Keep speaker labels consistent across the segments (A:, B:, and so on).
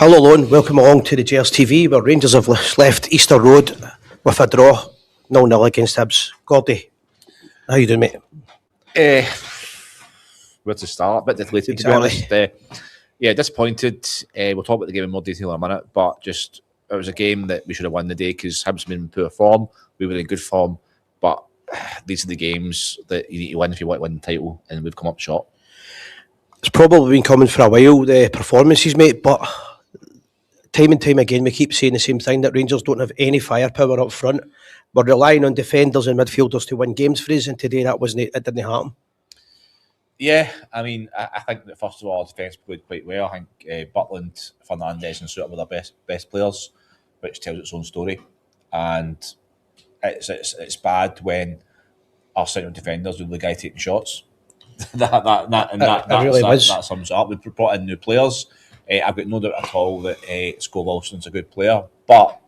A: Hello, Lone. Welcome along to the Gers TV, where Rangers have left Easter Road with a draw, 0-0 against Hibs. Gordy, how you doing, mate?
B: Where to start? A bit deflated, to be honest. Disappointed. We'll talk about the game in more detail in a minute, but just it was a game that we should have won the day because Hibs been in poor form. We were in good form, but these are the games that you need to win if you want to win the title, and we've come up short.
A: It's probably been coming for a while, the performances, mate, but time and time again we keep saying the same thing, that Rangers don't have any firepower up front. We're relying on defenders and midfielders to win games for us, and today it didn't happen.
B: Yeah, I mean, I think that first of all, defence played quite well. I think Butland, Fernandes, and Suter were the best players, which tells its own story. And it's bad when our central defenders are the guy taking shots. that sums it up. We've brought in new players. I've got no doubt at all that Scott Wilson's a good player, but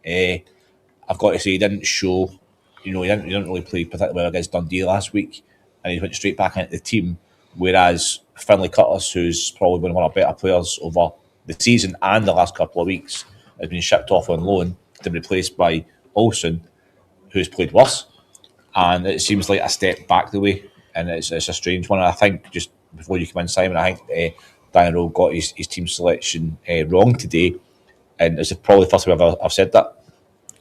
B: I've got to say he didn't show. He didn't really play particularly well against Dundee last week, and he went straight back into the team. Whereas Finlay Curtis, who's probably one of our better players over the season and the last couple of weeks, has been shipped off on loan to be replaced by Olsen, who's played worse. And it seems like a step back the way, and it's a strange one. And I think just before you come in, Simon, I think Daniel Rowe got his team selection wrong today, and it's probably the first time I've said that.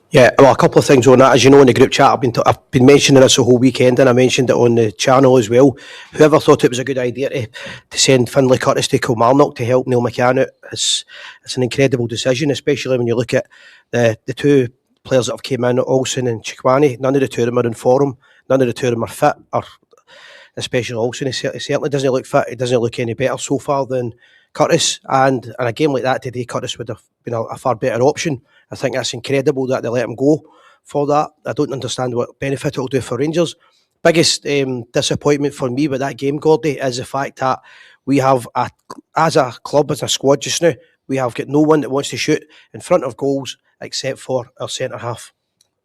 A: Yeah, well, a couple of things on that. As you know, in the group chat, I've been mentioning this the whole weekend, and I mentioned it on the channel as well. Whoever thought it was a good idea to send Finlay Curtis to Kilmarnock to help Neil McCann out, it's an incredible decision, especially when you look at the two players that have came in, Olsen and Chikwani. None of the two of them are in form. None of the two of them are fit, or especially Olsen. He certainly doesn't look fit. He doesn't look any better so far than Curtis. And in a game like that today, Curtis would have been a far better option. I think that's incredible that they let him go for that. I don't understand what benefit it will do for Rangers. Biggest disappointment for me with that game, Gordy, is the fact that we have, as a club, as a squad just now, we have got no one that wants to shoot in front of goals except for our centre half.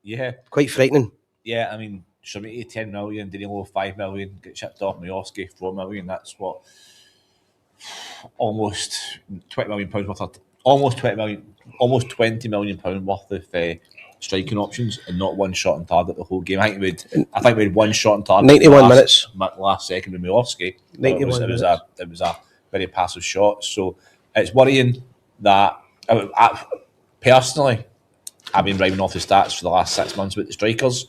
B: Yeah.
A: Quite frightening.
B: Yeah, I mean, Shamiti 10 million, Danilo 5 million, get shipped off Majorski 4 million. That's what, almost £20 million worth of, almost £20 million worth of striking options, and not one shot on target the whole game. I think we had one shot on target.
A: 91 minutes.
B: Last second with Majorski.
A: 91
B: minutes. It was a very passive shot. So it's worrying that personally, I've been driving off the stats for the last 6 months with the strikers.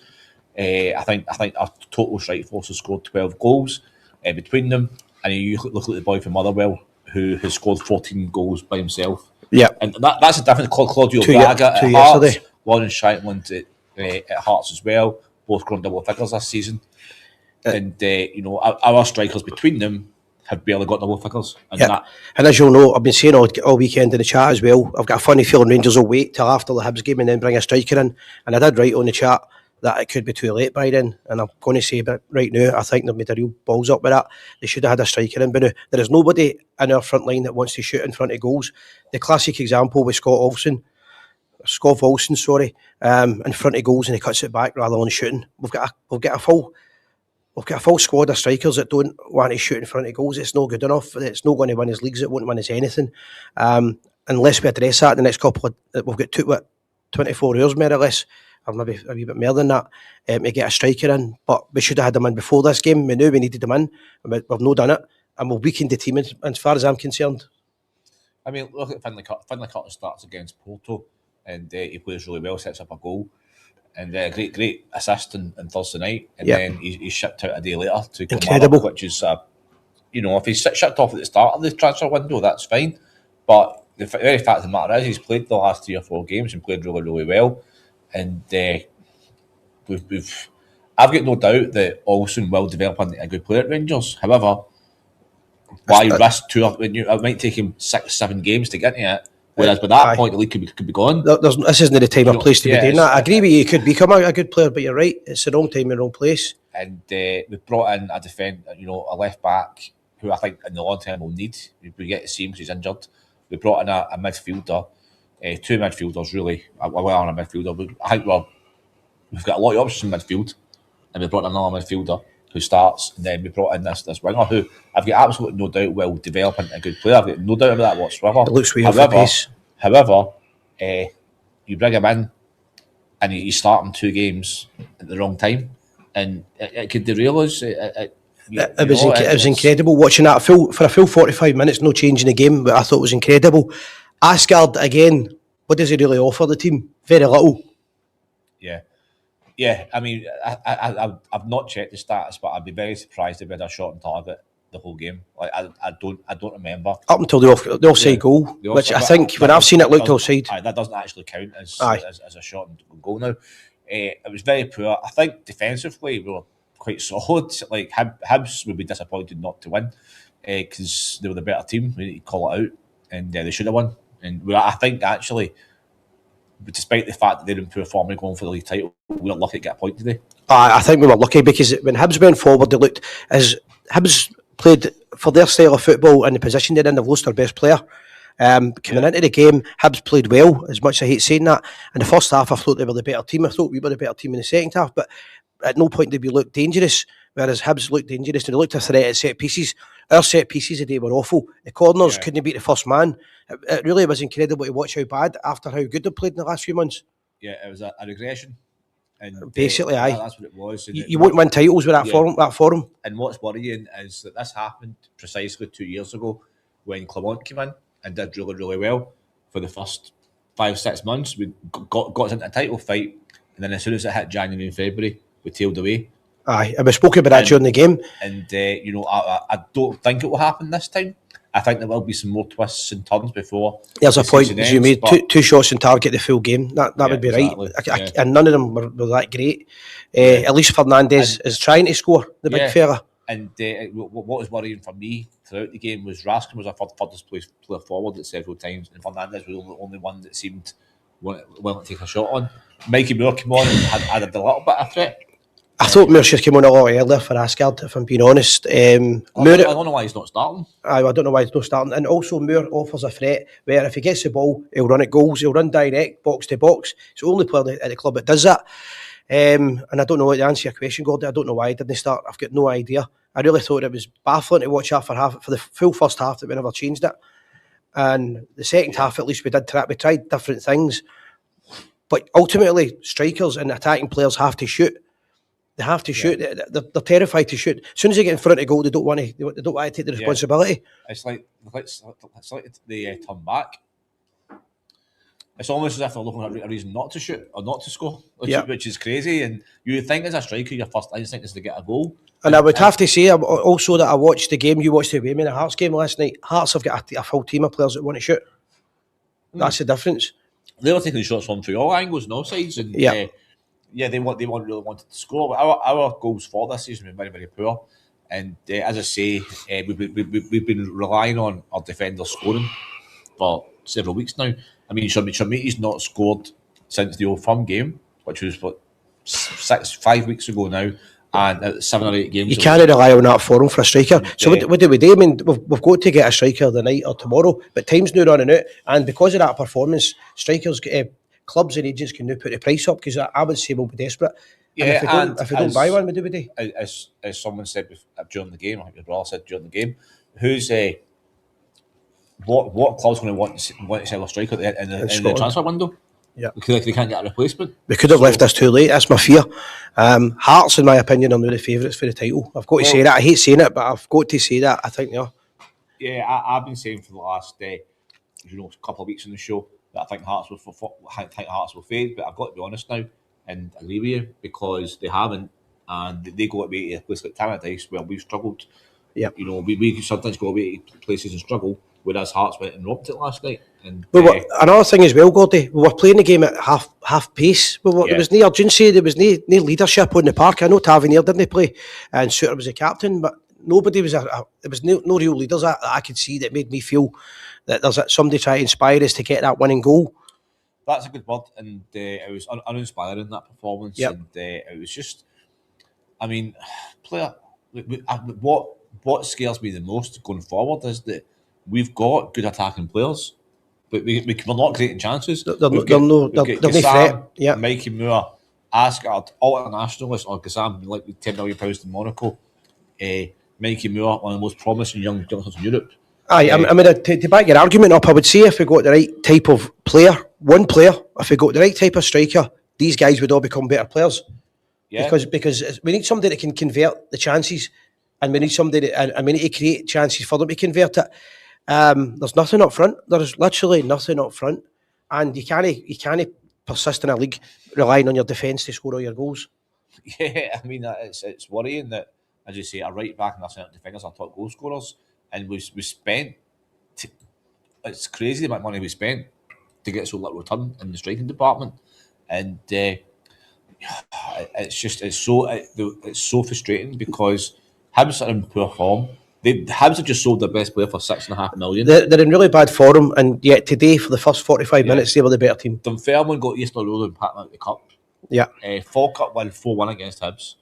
B: I think our total strike force has scored 12 goals between them, and you look at the boy from Motherwell who has scored 14 goals by himself.
A: Yeah,
B: and that's a difference. Claudio Braga at Hearts, Lauren Shankland at Hearts as well, both grown double figures this season. And our strikers between them have barely got double figures. And
A: as you'll know, I've been saying all weekend in the chat as well, I've got a funny feeling Rangers will wait till after the Hibs game and then bring a striker in. And I did write on the chat that it could be too late by then, and I'm going to say, but right now I think they've made a real balls up with that. They should have had a striker in, but now there is nobody in our front line that wants to shoot in front of goals. The classic example with Scott Wilson, in front of goals, and he cuts it back rather than shooting. We've got a full squad of strikers that don't want to shoot in front of goals. It's not good enough. It's not going to win us leagues. It won't win us anything unless we address that in the next couple of. We've got 24 hours more or less, or maybe a wee bit more than that, to get a striker in. But we should have had them in before this game. We knew we needed them in, and we've not done it, and we've weakened the team as far as I'm concerned.
B: I mean, look at Finlay Curtis starts against Porto, and he plays really well, sets up a goal, and a great assist on Thursday night, and then he's shipped out a day later to Kilmarnock, which is, if he's shipped off at the start of the transfer window, that's fine. But the very fact of the matter is, he's played the last 3 or 4 games and played really, really well. And I've got no doubt that Olsen will develop into a good player at Rangers. However, why risk it might take him 6-7 games to get into it. Whereas by that point, the league could be gone.
A: This isn't the time or place to be doing that. I agree with you. He could become a good player, but you're right. It's the wrong time and wrong place.
B: And we've brought in a left back who I think in the long term will need. We get to see him because he's injured. We brought in a midfielder. 2 midfielders really. Well, on a midfielder. I think we've got a lot of options in midfield, and we brought in another midfielder. who starts, and then we brought in this winger who I've got absolutely no doubt will develop into a good player. I've got no doubt about that whatsoever.
A: It looks way off the pace.
B: However, you bring him in and you start him 2 games at the wrong time, and it could derail us. It
A: was incredible watching that for a full 45 minutes, no change in the game, but I thought it was incredible. Asgard, again, what does he really offer the team? Very little.
B: Yeah. I mean, I've not checked the stats, but I'd be very surprised if we had a shot on target the whole game. Like I don't remember
A: up until the offside goal, which I think when I've seen it looked offside.
B: That doesn't actually count as a shot on goal now. It was very poor. I think defensively we were quite solid. Like Hibs would be disappointed not to win because they were the better team. We need to call it out, and they should have won. And I think actually, despite the fact that they're in poor form and going for the league title, we were lucky to get a point today. I
A: think we were lucky because when Hibs went forward, they looked as Hibs played for their style of football and the position they're in. They've lost their best player. Coming into the game, Hibs played well, as much as I hate saying that. In the first half, I thought they were the better team. I thought we were the better team in the second half, but at no point did we look dangerous, whereas Hibs looked dangerous. They looked a threat at set pieces. Our set pieces today were awful. The corners couldn't beat the first man. It really was incredible to watch how bad, after how good they played in the last few months.
B: Yeah, it was a regression. And
A: basically,
B: that's what it was. And
A: you won't win titles with that form.
B: And what's worrying is that this happened precisely 2 years ago when Clement came in and did really, really well for the first 5-6 months. We got us into a title fight, and then as soon as it hit January and February, we tailed away.
A: Aye, and we spoke about that during the game.
B: And I don't think it will happen this time. I think there will be some more twists and turns before.
A: There's a point, as you made, two shots on target the full game. That would be exactly right. And none of them were that great. At least Fernandes is trying to score, the big fella.
B: And what was worrying for me throughout the game was Raskin was our furthest player forward at several times, and Fernandes was the only one that seemed willing to take a shot on. Mikey Moore came on and had added a little bit of threat.
A: I thought Moore should have come on a lot earlier for Asgard, if I'm being honest.
B: I don't know why he's not starting.
A: I don't know why he's not starting. And also Moore offers a threat where if he gets the ball, he'll run at goals, he'll run direct, box to box. It's the only player at the club that does that. And I don't know what to answer your question, Gordon. I don't know why he didn't start. I've got no idea. I really thought it was baffling to watch that for the full first half that we never changed it. And the second half, at least we tried different things. But ultimately, strikers and attacking players have to shoot. They have to shoot. They're terrified to shoot. As soon as they get in front of goal, they don't want to take the responsibility.
B: It's like they turn back. It's almost as if they're looking at a reason not to shoot or not to score, which is crazy. And you would think as a striker, your first instinct is to get a goal.
A: And I would have to say also that I watched the game. You watched the Hibernian Hearts game last night. Hearts have got a full team of players that want to shoot. That's the difference.
B: They were taking shots from through all angles and all sides, and they really wanted to score. But our goals for this season have been very, very poor. And as I say, we've been relying on our defenders scoring for several weeks now. I mean, Shamiti's not scored since the Old Firm game, which was 5 weeks ago now, and 7 or 8 games.
A: You can't rely on that form for a striker. So what do we do? I mean, we've got to get a striker tonight or tomorrow, but time's now running out, and because of that performance, strikers, clubs and agents can now put the price up, because I would say we'll be desperate. And if we don't buy one, what do we do?
B: As someone said during the game, I think your brother said during the game, who's what club's going to want to sell a striker in the transfer window? Yeah, because they can't get a replacement.
A: We could have left this too late. That's my fear. Hearts, in my opinion, are now the favourites for the title. I've got to say that. I hate saying it, but I've got to say that. I think they are.
B: Yeah, I've been saying for the last couple of weeks in the show that I think Hearts will fade, but I've got to be honest now and agree with you, because they haven't, and they go away to a place like Tannadice where we've struggled. Yeah, we sometimes go away to places and struggle, whereas Hearts went and robbed it last night. And
A: another thing as well, Gordy, we were playing the game at half pace. There was no urgency, there was no leadership on the park. I know Tavernier didn't play, and Suter was the captain, but nobody was there was no real leaders that I could see that made me feel that there's somebody trying to inspire us to get that winning goal.
B: That's a good word, and it was uninspiring, that performance. And it was just, I mean, what scares me the most going forward is that we've got good attacking players, but we're not creating chances.
A: They're no threat.
B: Mikey Moore, Asgard, internationalist, or Gazam, like £10 million to Monaco. Mikey Moore, one of the most promising young youngsters in Europe.
A: Aye, I mean, to back your argument up, I would say if we got the right type of player, if we got the right type of striker, these guys would all become better players.
B: Yeah.
A: Because we need somebody that can convert the chances, and we need somebody and we need to create chances for them to convert it. There's nothing up front. There's literally nothing up front, and you can't persist in a league relying on your defence to score all your goals.
B: Yeah, I mean it's worrying that, as you say, a right back and a centre defenders are top goal scorers, and we spent. It's crazy the amount of money we spent to get so little return in the striking department, and it's so frustrating because Hibs are in poor form. Hibs have just sold their best player for $6.5 million.
A: They're in really bad form, and yet today for the first 45 minutes they were the better team.
B: Dunfermline got Eastern Road and Patton out the cup.
A: Yeah,
B: Falkirk won 4-1 against Hibs,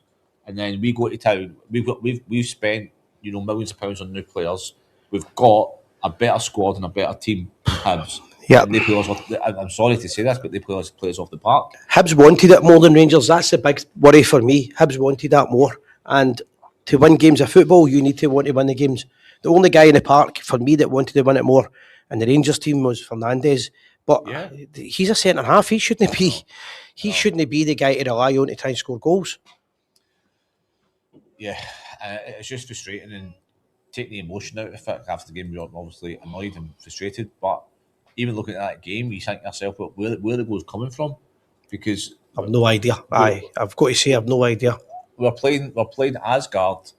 B: and then we go to town. We've spent millions of pounds on new players. We've got a better squad and a better team than Hibs.
A: Yeah,
B: and they play us off. I'm sorry to say this, but they play us off the park.
A: Hibs wanted it more than Rangers. That's the big worry for me. Hibs wanted that more, and to win games of football, you need to want to win the games. The only guy in the park for me that wanted to win it more in the Rangers team was Fernandes. But he's a centre half. He shouldn't be. Shouldn't be the guy to rely on to try and score goals.
B: Yeah, it's just frustrating, and taking the emotion out of it after the game. You're obviously annoyed and frustrated, but even looking at that game, you think to yourself, well, where the goal's coming from? Because
A: I've no idea. I've got to say, I've no idea.
B: We're playing Asgard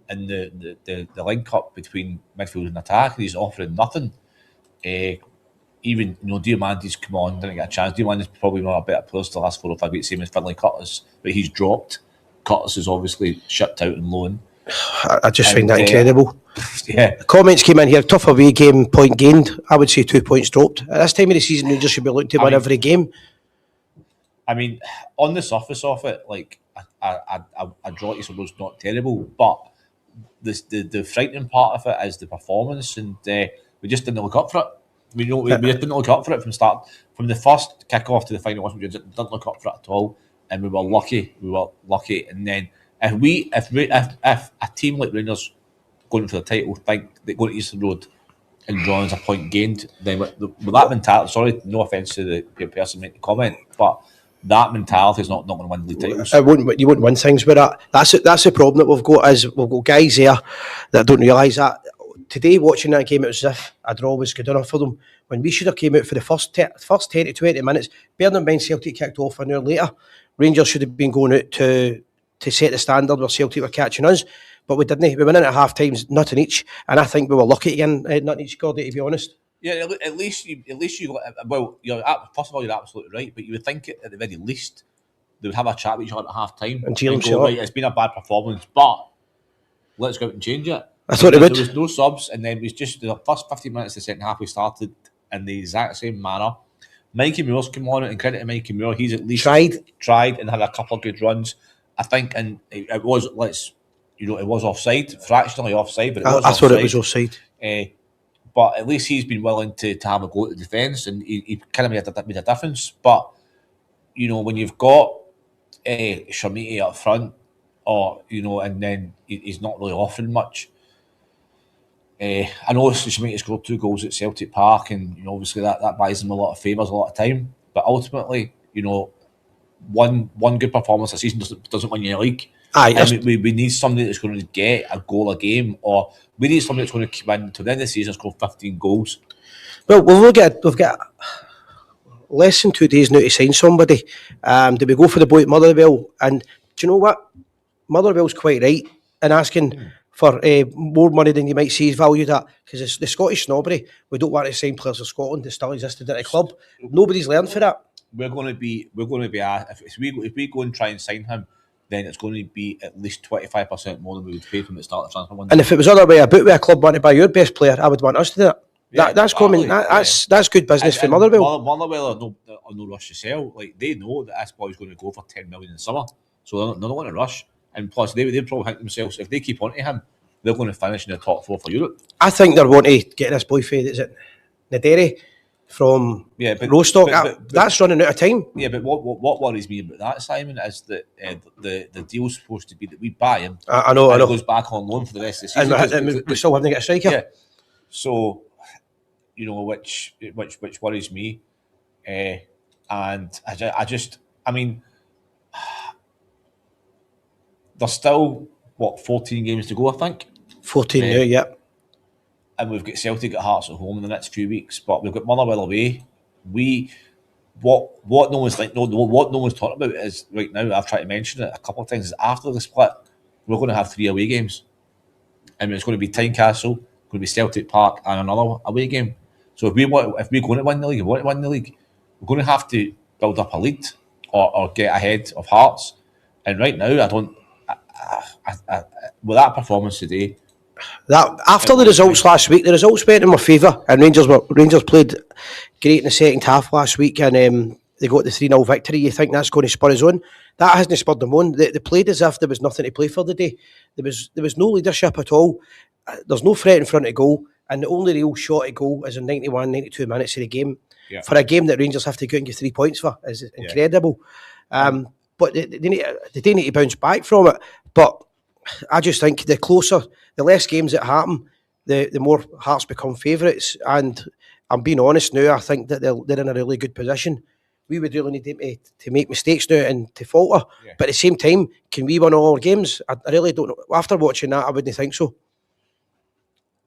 B: in the link up between midfield and attack, and he's offering nothing. Even Diamante's come on, didn't get a chance. Diamante's probably one of our better players the last 4 or 5 weeks, same as Finlay Curtis, but he's dropped. Curtis is obviously shipped out and loan.
A: I just find that incredible.
B: Yeah.
A: The comments came in here, tough away game, point gained. I would say 2 points dropped. At this time of the season, Rangers should be looking to win every game.
B: I mean, on the surface of it, like a draw is supposed not terrible, but the frightening part of it is the performance, and we just didn't look up for it. We just didn't look up for it from the first kick off to the final. We just didn't look up for it at all, and we were lucky. And then if a team like Rangers going for the title think they're going to Eastern Road and drawing is a point gained, then with that mentality, sorry, no offence to the person making the comment, but that mentality is not going to win league titles.
A: You wouldn't win things with that. That's the problem that we've got, is we've got guys there that don't realise that. Today, watching that game, it was as if a draw was good enough for them, when we should have came out for the first 10 to 20 minutes. Bearing in mind Celtic kicked off an hour later, Rangers should have been going out to set the standard where Celtic were catching us, but we didn't. We went in at half times, nothing each, and I think we were lucky again, nothing each, Gordy, to be honest.
B: Yeah, at least you. Well, first of all, you're absolutely right, but you would think at the very least they would have a chat with each other at half time
A: and
B: go, right, it's been a bad performance, but let's go out and change it.
A: I thought
B: there was no subs, and then it was just the first 15 minutes of the second half we started in the exact same manner. Mikey Moore's come on, and credit to Mikey Moore, he's at least tried and had a couple of good runs. I think, and it was it was offside, fractionally offside, but
A: I thought it was offside.
B: But at least he's been willing to have a go at the defence, and he kind of made a difference. But when you've got Shamiti up front, and then he's not really offering much. I know Shamiti scored 2 goals at Celtic Park, and obviously that buys him a lot of favours, a lot of time. But ultimately, one good performance a season doesn't win you a league. We need somebody that's going to get a goal a game, or we need somebody that's going to come in to the end of the season and score 15 goals.
A: Well, we've got less than 2 days now to sign somebody. Did we go for the boy at Motherwell? And do you know what? Motherwell's quite right in asking for more money than you might see is valued at, because it's the Scottish snobbery. We don't want to sign players of Scotland that still existed at the club. Nobody's learned for that.
B: We're going to be if we go and try and sign him, then it's going to be at least 25% more than we would pay from the start of the transfer window.
A: And if it was other way about, where a club want to buy your best player, I would want us to do it. That's common. That's good business for Motherwell.
B: Motherwell are no rush to sell. Like, they know that this boy's going to go for 10 million in summer, so they don't want to rush. And plus, they probably think themselves, if they keep on to him, they're going to finish in the top 4 for Europe.
A: I think they're wanting to get this boy for, is it Naderi, from
B: Yeah, but
A: Rostock.
B: but
A: That's running out of time.
B: yeah, but what worries me about that, Simon, is that the deal's supposed to be that we buy him,
A: I know.
B: and he goes back on loan for the rest of the season.
A: And we still haven't got a striker.
B: Yeah, so which worries me, and I mean, there's still 14 games to go, I think.
A: 14 now, yeah.
B: And we've got Celtic at Hearts at home in the next few weeks, but we've got Motherwell away. What no one's talking about is right now. I've tried to mention it a couple of times. Is after the split, we're going to have 3 away games, and it's going to be Tynecastle, going to be Celtic Park, and another away game. So if we're going to win the league, and want to win the league, we're going to have to build up a lead or get ahead of Hearts. And right now, I don't. With that performance today,
A: that after the results last week, the results went in my favour, and Rangers played great in the second half last week, and they got the 3-0 victory. You think that's going to spur us on? That hasn't spurred them on. They played as if there was nothing to play for the day. There was no leadership at all. There's no threat in front of goal, and the only real shot at goal is in 91, 92 minutes of the game. Yeah. For a game that Rangers have to go and get 3 points for is incredible. But they need to bounce back from it. But I just think the less games that happen, the more Hearts become favourites. And I'm being honest now, I think that they're in a really good position. We would really need to make mistakes now and to falter. Yeah. But at the same time, can we win all our games? I really don't know. After watching that, I wouldn't think so.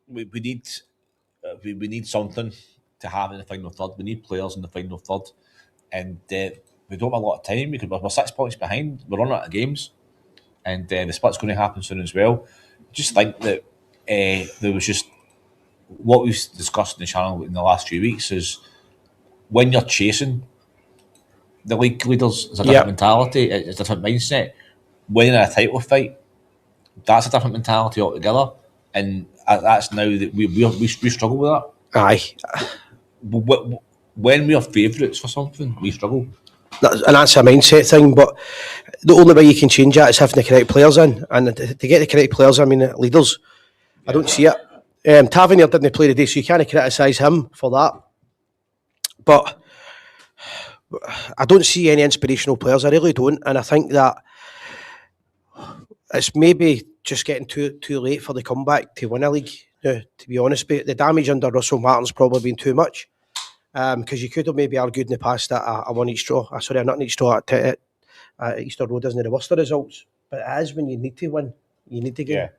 B: We need something to have in the final third. We need players in the final third. And we don't have a lot of time because we're 6 points behind. We're running out of games. And the split's going to happen soon as well. Just think that there was just what we've discussed in the channel in the last few weeks is when you're chasing the league leaders, it's a different mentality, it's a different mindset. When you're in a title fight, that's a different mentality altogether, and that's now that we struggle with that.
A: Aye.
B: When we are favourites for something, we struggle.
A: And that's a mindset thing, but the only way you can change that is having the correct players in, and to get the correct players, I mean leaders. I don't see it. Tavernier didn't play today, so you can't criticise him for that. But I don't see any inspirational players. I really don't, and I think that it's maybe just getting too late for the comeback to win a league. To be honest, but the damage under Russell Martin's probably been too much. Because you could have maybe argued in the past that a one each straw, not an each straw at Easter Road isn't the worst of results, but it is when you need to win, you need to get.
B: Yeah,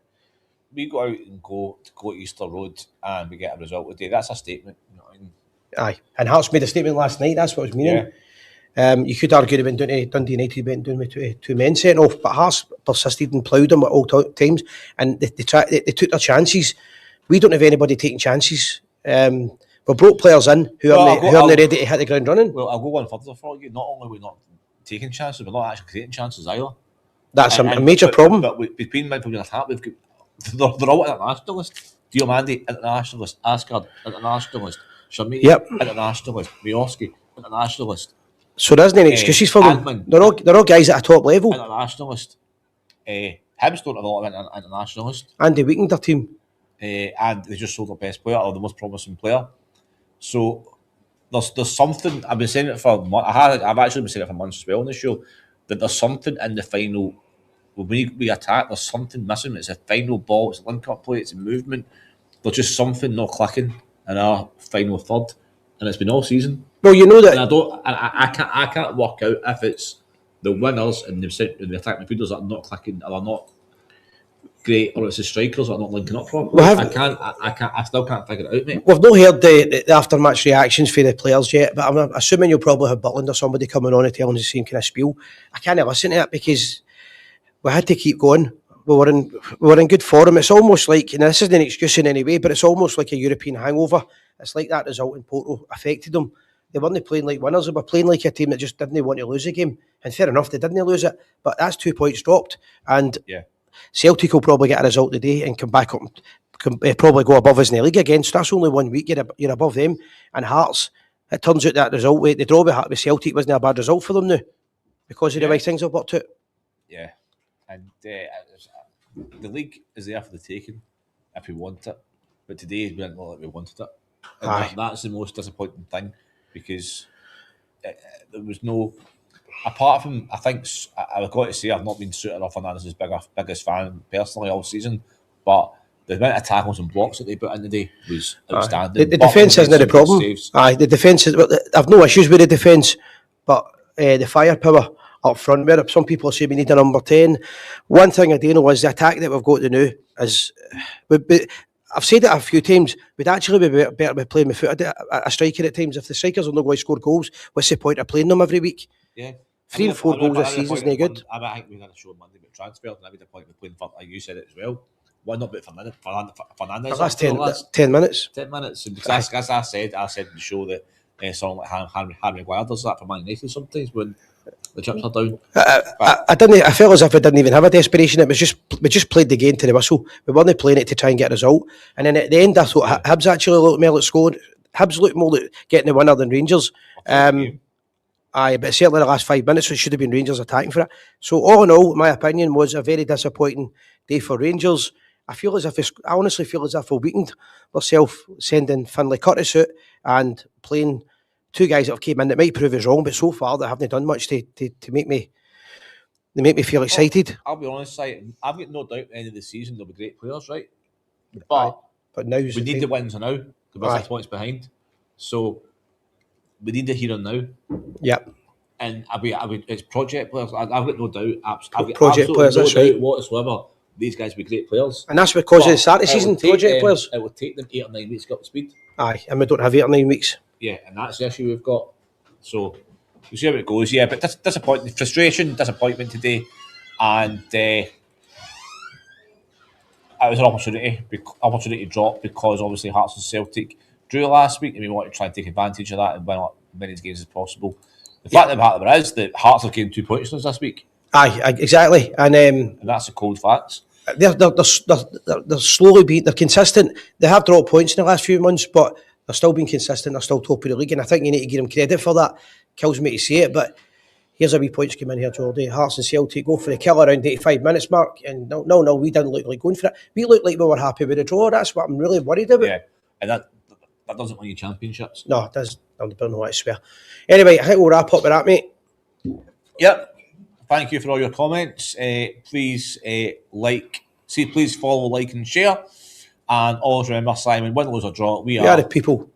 B: we go out and go to Easter Road and we get a result today. That's a statement. You know what I mean?
A: Aye, and Hearts made a statement last night. That's what it was meaning. Yeah. You could argue they went down to Dundee United, went down with two men sent off, but Hearts persisted and ploughed them at all times, and they took their chances. We don't have anybody taking chances. We brought players in who aren't ready to hit the ground running.
B: Well, I'll go one further for you. Not only are we not taking chances, we're not actually creating chances either.
A: That's a major problem.
B: But between midfield and attack, we've got they're all internationalists. Diomande, internationalist. Asgard, internationalist. Shamini, internationalist. Miovski, internationalist.
A: So there isn't any excuses for them. Admin, they're all guys at a top level.
B: Internationalist. Hibs don't have a lot of internationalists.
A: And they weakened their team.
B: And they just sold their best player or the most promising player. So there's something. I've been saying it for months. I've actually been saying it for months as well on the show that there's something in the final. When we attack, there's something missing. It's a final ball. It's a link-up play. It's a movement. There's just something not clicking in our final third, and it's been all season.
A: Well, you know that.
B: And I can't work out if it's the winners and the attack midfielders that are not clicking or are not great, or it's the strikers that are not linking up properly. I still can't figure it out, mate.
A: We've not heard the after-match reactions for the players yet, but I'm assuming you'll probably have Butland or somebody coming on and telling the same kind of spiel. I can't listen to it because we had to keep going. We were in good form. It's almost like, and this isn't an excuse in any way, but it's almost like a European hangover. It's like that result in Porto affected them. They weren't playing like winners. They were playing like a team that just didn't want to lose a game. And fair enough, they didn't lose it, but that's 2 points dropped. And Celtic will probably get a result today and come back up, probably go above us in the league again. So that's only 1 week. You're above them. And Hearts, it turns out that result, the draw with Celtic wasn't a bad result for them now because of the way things have worked out.
B: Yeah. And the league is there for the taking if we want it. But today we didn't look like we wanted it. And
A: Aye.
B: that's the most disappointing thing, because there was no, apart from, I think, I've got to say, I've not been Souttar or Fernandez's biggest fan personally all season, but the amount of tackles and blocks that they put in today was outstanding.
A: The defence isn't the problem. The defence is. I've no issues with the defence, but the firepower up front, where some people say we need a number 10. One thing I do know is the attack that we've got to do is. I've said it a few times, we'd actually be better by playing with a striker at times. If the strikers are not going to score goals, what's the point of playing them every week?
B: Yeah.
A: 3 and 4 goals a season is no good.
B: I think we had a show on Monday about transfers, and I made the point of playing, like you said it as well. Why not about Fernandez?
A: The last 10 minutes.
B: 10 minutes. And as I said in the show that someone like Harry Maguire does that for Man United sometimes when the chips are down.
A: I felt as if we didn't even have a desperation. It was just we just played the game to the whistle. We weren't playing it to try and get a result. And then at the end, I thought Hibs actually looked more like scoring. Hibs looked more like getting the winner than Rangers. But certainly the last 5 minutes, it should have been Rangers attacking for it. So all in all, my opinion was a very disappointing day for Rangers. I honestly feel as if we weakened ourselves sending Finlay Curtis out and playing 2 guys that have came in that might prove us wrong, but so far they haven't done much to make me feel excited.
B: I'll be honest, I've got no doubt at the end of the season they'll be great players, right? But
A: now
B: we need the wins now. We're 6 points behind, so we need the here and now.
A: Yep.
B: And it's project players. I've got no doubt.
A: Project players, that's right.
B: Whatsoever. These guys will be great players.
A: And that's because of the start of the season, project players.
B: It will take them 8 or 9 weeks to get up to speed.
A: Aye, and we don't have 8 or 9 weeks.
B: Yeah, and that's the issue we've got. So, we'll see how it goes. Yeah, but disappointing, disappointment today. And it was an opportunity dropped because obviously Hearts and Celtic drew last week and we want to try and take advantage of that and win as many games as possible. The fact of the matter is that Hearts have gained 2 points from us this week.
A: Aye, exactly. And
B: that's the cold facts.
A: They're slowly they're consistent. They have dropped points in the last few months, but they're still being consistent. They're still top of the league, and I think you need to give them credit for that. Kills me to say it, but here's a wee points come in here, Jordy. Hearts and Celtic go for the kill around 85 minutes mark, and no, we didn't look like going for it. We looked like we were happy with the draw. That's what I'm really worried about.
B: Yeah, and that doesn't win you championships.
A: No, it does. I don't know what I swear. Anyway, I think we'll wrap up with that, mate.
B: Yep. Thank you for all your comments. Please please follow, like, and share. And always remember, Simon, win, lose or draw, we are
A: the people.